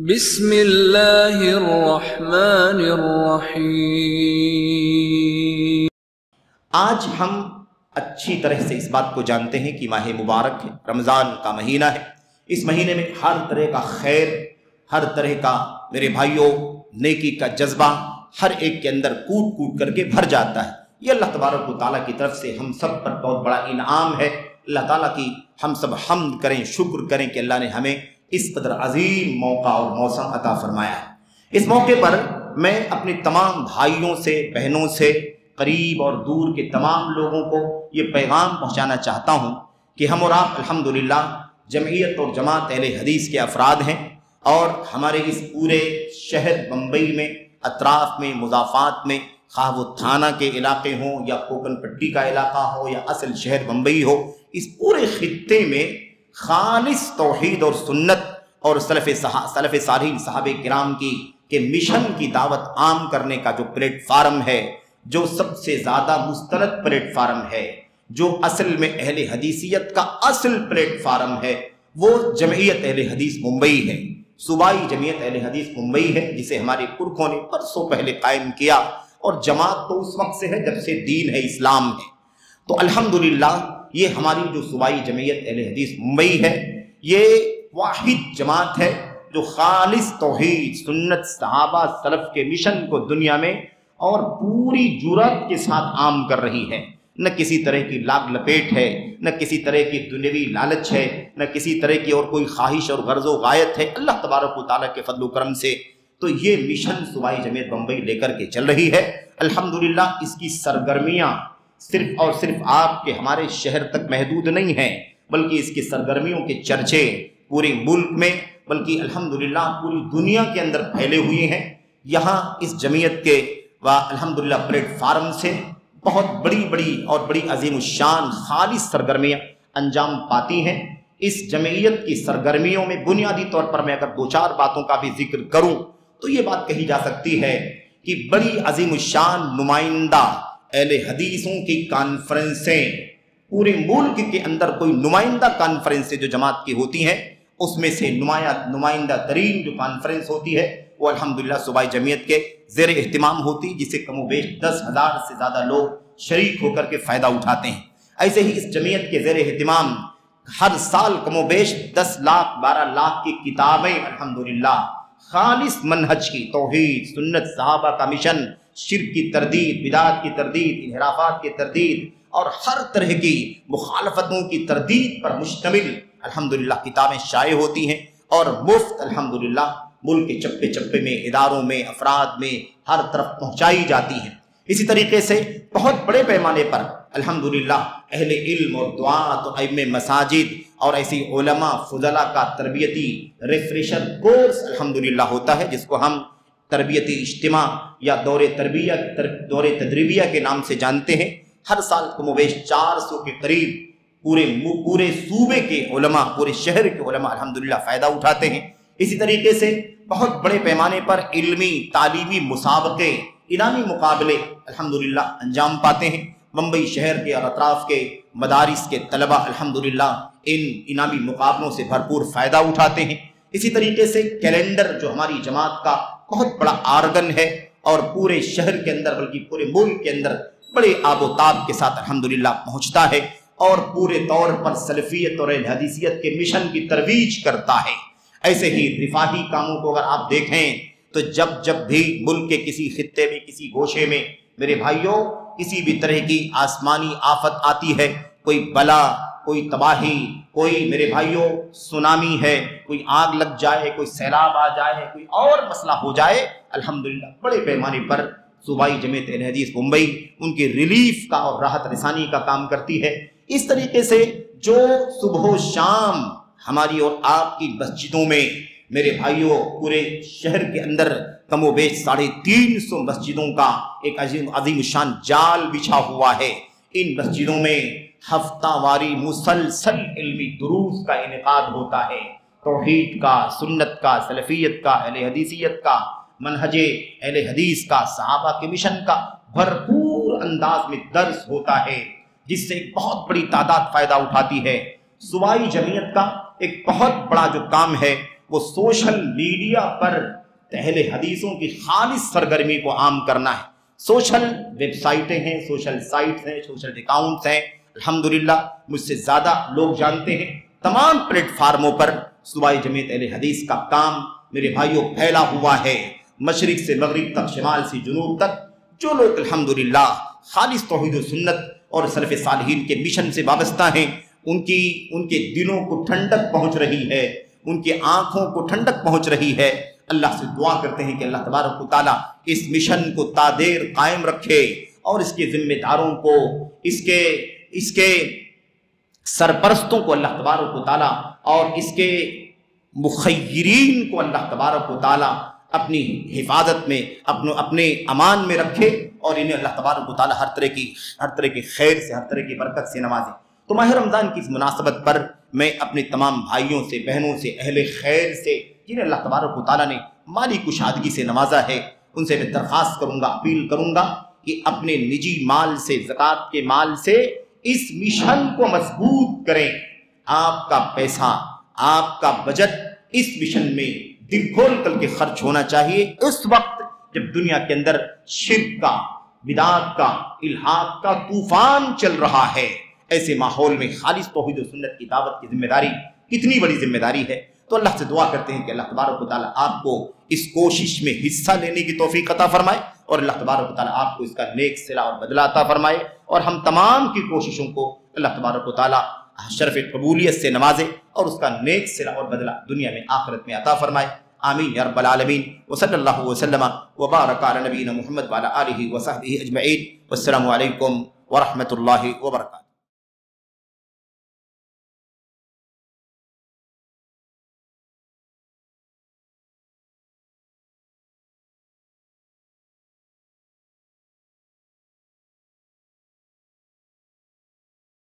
بسم اللہ الرحمن الرحیم۔ آج ہم اچھی طرح سے اس بات کو جانتے ہیں کہ ماہ مبارک ہے، رمضان کا مہینہ ہے۔ اس مہینے میں ہر طرح کا خیر، ہر طرح کا میرے بھائیوں نیکی کا جذبہ ہر ایک کے اندر کوٹ کوٹ کر کے بھر جاتا ہے۔ یہ اللہ تبارک و تعالیٰ کی طرف سے ہم سب پر بہت بڑا انعام ہے۔ اللہ تعالیٰ کی ہم سب حمد کریں، شکر کریں کہ اللہ نے ہمیں اس قدر عظیم موقع اور موسم عطا فرمایا ہے۔ اس موقع پر میں اپنے تمام بھائیوں سے، بہنوں سے، قریب اور دور کے تمام لوگوں کو یہ پیغام پہنچانا چاہتا ہوں کہ ہم اور آپ الحمدللہ جمعیت اور جماعت اہل حدیث کے افراد ہیں، اور ہمارے اس پورے شہر بمبئی میں، اطراف میں، مضافات میں، خواہ وہ تھانہ کے علاقے ہوں یا کوکن پٹی کا علاقہ ہو یا اصل شہر بمبئی ہو، اس پورے خطے میں خالص توحید اور سنت اور سلف صالحین صحابہ کرام کے مشن کی دعوت عام کرنے کا جو پلیٹ فارم ہے، جو سب سے زیادہ مستند پلیٹ فارم ہے، جو اصل میں اہل حدیثیت کا اصل پلیٹ فارم ہے، وہ جمعیت اہل حدیث ممبئی ہے، صوبائی جمعیت اہل حدیث ممبئی ہے، جسے ہمارے پرکھوں نے برسوں پہلے قائم کیا، اور جماعت تو اس وقت سے ہے جب سے دین ہے، اسلام ہے۔ تو الحمدللہ یہ ہماری جو صوبائی جمعیت اہل حدیث ممبئی ہے، یہ واحد جماعت ہے جو خالص توحید، سنت، صحابہ، سلف کے مشن کو دنیا میں اور پوری جرأت کے ساتھ عام کر رہی ہے۔ نہ کسی طرح کی لاگ لپیٹ ہے، نہ کسی طرح کی دنیوی لالچ ہے، نہ کسی طرح کی اور کوئی خواہش اور غرض و غایت ہے۔ اللہ تبارک و تعالیٰ کے فضل و کرم سے تو یہ مشن صوبائی جمعیت بمبئی لے کر کے چل رہی ہے۔ الحمدللہ اس کی سرگرمیاں صرف اور صرف آپ کے ہمارے شہر تک محدود نہیں ہیں، بلکہ اس کی سرگرمیوں کے چرچے پورے ملک میں بلکہ الحمدللہ پوری دنیا کے اندر پھیلے ہوئے ہیں۔ یہاں اس جمعیت کے الحمدللہ پلیٹ فارم سے بہت بڑی اور بڑی عظیم الشان خالص سرگرمیاں انجام پاتی ہیں۔ اس جمعیت کی سرگرمیوں میں بنیادی طور پر میں اگر دو چار باتوں کا بھی ذکر کروں تو یہ بات کہی جا سکتی ہے کہ بڑی عظیم الشان نمائندہ اہل حدیثوں کی کانفرنسیں، پورے ملک کے اندر کوئی نمائندہ کانفرنسیں جو جماعت کی ہوتی ہیں، اس میں سے نمائندہ ترین جو کانفرنس ہوتی ہے وہ الحمدللہ صوبائی جمعیت کے زیر اہتمام ہوتی، جسے کم و بیش 10,000 سے زیادہ لوگ شریک ہو کر کے فائدہ اٹھاتے ہیں۔ ایسے ہی اس جمعیت کے زیر اہتمام ہر سال کم و بیش 10 لاکھ 12 لاکھ کی کتابیں الحمدللہ خالص منہج کی، توحید، سنت، صحابہ کا مشن، شرک کی تردید، بدعات کی تردید، انحرافات کی تردید اور ہر طرح کی مخالفتوں کی تردید پر مشتمل الحمدللہ کتابیں شائع ہوتی ہیں، اور مفت الحمدللہ ملک کے چپے چپے میں، اداروں میں، افراد میں ہر طرف پہنچائی جاتی ہیں۔ اسی طریقے سے بہت بڑے پیمانے پر الحمدللہ اہل علم اور دعات اور ائمہ مساجد اور ایسی علماء فضلاء کا تربیتی ریفریشر کورس الحمدللہ ہوتا ہے، جس کو ہم تربیتی اجتماع یا دور تدریبیہ کے نام سے جانتے ہیں۔ ہر سال کم و بیش 400 کے قریب پورے صوبے کے علماء، پورے شہر کے علماء الحمدللہ فائدہ اٹھاتے ہیں۔ اسی طریقے سے بہت بڑے پیمانے پر علمی تعلیمی مسابقے، انعامی مقابلے الحمدللہ انجام پاتے ہیں۔ ممبئی شہر کے اور اطراف کے مدارس کے طلبہ الحمدللہ ان انعامی مقابلوں سے بھرپور فائدہ اٹھاتے ہیں۔ اسی طریقے سے کیلنڈر جو ہماری جماعت کا بہت بڑا آرگن ہے اور پورے شہر کے اندر بلکہ پورے ملک کے اندر بڑے آب و تاب کے ساتھ الحمدللہ پہنچتا ہے، اور پورے طور پر سلفیت اور اہل حدیثیت کے مشن کی ترویج کرتا ہے۔ ایسے ہی رفاہی کاموں کو اگر آپ دیکھیں تو جب بھی ملک کے کسی خطے میں، کسی گوشے میں میرے بھائیوں کسی بھی طرح کی آسمانی آفت آتی ہے، کوئی بلا، کوئی تباہی، کوئی میرے بھائیوں سونامی ہے، کوئی آگ لگ جائے، کوئی سیلاب آ جائے، کوئی اور مسئلہ ہو جائے، الحمدللہ بڑے پیمانے پر صوبائی جمعیت اہل حدیث ممبئی ان کی ریلیف کا اور راحت رسانی کا کام کرتی ہے۔ اس طریقے سے جو صبح و شام ہماری اور آپ کی مسجدوں میں میرے بھائیوں پورے شہر کے اندر کم و بیش 350 مسجدوں کا ایک عظیم شان جال بچھا ہوا ہے، ان مسجدوں میں ہفتہ واری مسلسل علمی دروس کا انعقاد ہوتا ہے، توحید کا، سنت کا، سلفیت کا، اہل حدیثیت کا، منہج اہل حدیث کا، صحابہ کے مشن کا بھرپور انداز میں درس ہوتا ہے، جس سے ایک بہت بڑی تعداد فائدہ اٹھاتی ہے۔ صوبائی جمعیت کا ایک بہت بڑا جو کام ہے وہ سوشل میڈیا پر اہل حدیثوں کی خالص سرگرمی کو عام کرنا ہے۔ سوشل ویب سائٹیں ہیں، سوشل سائٹس ہیں، سوشل اکاؤنٹس ہیں، الحمدللہ مجھ سے زیادہ لوگ جانتے ہیں۔ تمام پلیٹ فارموں پر صوبہ جمعیت اہل حدیث کا کام میرے بھائیوں پھیلا ہوا ہے، مشرق سے مغرب تک، شمال سے جنوب تک۔ جو لوگ الحمدللہ خالص توحید و سنت اور سلف صالحین کے مشن سے وابستہ ہیں، ان کے دلوں کو ٹھنڈک پہنچ رہی ہے، ان کی آنکھوں کو ٹھنڈک پہنچ رہی ہے۔ اللہ سے دعا کرتے ہیں کہ اللہ تبارک و تعالیٰ اس مشن کو تادیر قائم رکھے اور اس کے ذمہ داروں کو، اس کے سرپرستوں کو اللہ تبارک و تعالیٰ اور اس کے مخیرین کو اللہ تبارک و تعالیٰ اپنی حفاظت میں، اپنے امان میں رکھے اور انہیں اللہ تبارک و تعالیٰ ہر طرح کی خیر سے، ہر طرح کی برکت سے نوازے۔ تو ماہ رمضان کی اس مناسبت پر میں اپنے تمام بھائیوں سے، بہنوں سے، اہل خیر سے جنہیں اللہ تبارک و تعالیٰ نے مالی کشادگی سے نوازا ہے، ان سے میں درخواست کروں گا، اپیل کروں گا کہ اپنے نجی مال سے، زکوٰۃ کے مال سے اس مشن کو مضبوط کریں۔ آپ کا پیسہ، آپ کا بجٹ اس مشن میں دل کھول کر کے خرچ ہونا چاہیے۔ اس وقت جب دنیا کے اندر شرک کا، بدعات کا، الحاد کا طوفان چل رہا ہے، ایسے ماحول میں خالص توحید و سنت کی دعوت کی ذمہ داری کتنی بڑی ذمہ داری ہے۔ تو اللہ سے دعا کرتے ہیں کہ اللہ تبارک و تعالیٰ آپ کو اس کوشش میں حصہ لینے کی توفیق عطا فرمائے، اور اللہ تبارک و تعالیٰ آپ کو اس کا نیک صلہ اور بدلہ عطا فرمائے، اور ہم تمام کی کوششوں کو اللہ تبارک و تعالیٰ شرف قبولیت سے نوازے اور اس کا نیک صلہ اور بدلہ دنیا میں آخرت میں عطا فرمائے۔ آمین یا رب العالمین۔ وصلی اللہ وسلم وبارک علی نبینا محمد وعلی آلہ وصحبہ اجمعین۔ والسلام علیکم ورحمۃ اللہ وبرکاتہ۔